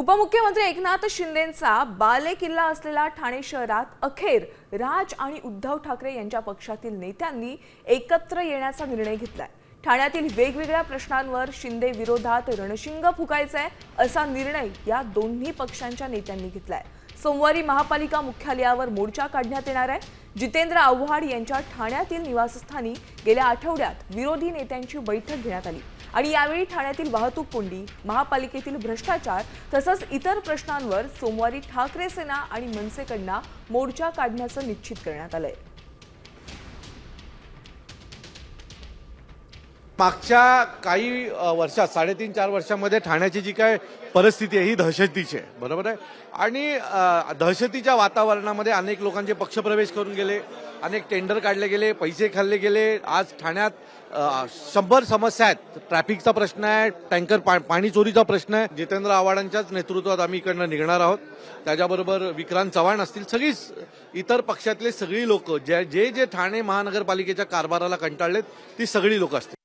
उपमुख्यमंत्री एकनाथ शिंदेंचा बालेकिल्ला असलेला ठाणे शहरात अखेर राज आणि उद्धव ठाकरे यांच्या पक्षातील नेत्यांनी एकत्र येण्याचा निर्णय घेतलाय। ठाण्यातील वेगवेगळ्या प्रश्नांवर शिंदे विरोधात रणशिंग फुकायचंय असा निर्णय या दोन्ही पक्षांच्या नेत्यांनी घेतलाय। सोमवारी महापालिका मुख्यालयावर मोर्चा काढण्यात येणार आहे। जितेंद्र आव्हाड यांच्या ठाण्यातील निवासस्थानी गेल्या आठवड्यात विरोधी नेत्यांची बैठक घेण्यात आली आणि यावेळी ठाण्यातील वाहतूक कोंडी, महापालिकेतील भ्रष्टाचार तसंच इतर प्रश्नांवर सोमवारी ठाकरे सेना आणि मनसेकडून मोर्चा काढण्याचं निश्चित करण्यात आलंय। मागच्या काही वर्षात 3.5-4 वर्षांमध्ये ठाण्याची जी काय परिस्थिती आहे ही दहशतीची आहे, बरोबर आहे। आणि दहशतीच्या वातावरणामध्ये अनेक लोकांचे पक्षप्रवेश करून गेले, अनेक टेंडर काढले गेले, पैसे खाल्ले गेले। आज ठाण्यात 100 समस्या आहेत। ट्रॅफिकचा प्रश्न आहे, टँकर पाणी चोरीचा प्रश्न आहे। जितेंद्र आव्हाडांच्याच नेतृत्वात आम्ही इकडनं निघणार आहोत। त्याच्याबरोबर विक्रांत चव्हाण असतील, सगळीच इतर पक्षातले सगळी लोक जे ठाणे महानगरपालिकेच्या कारभाराला कंटाळलेत ती सगळी लोक असतील।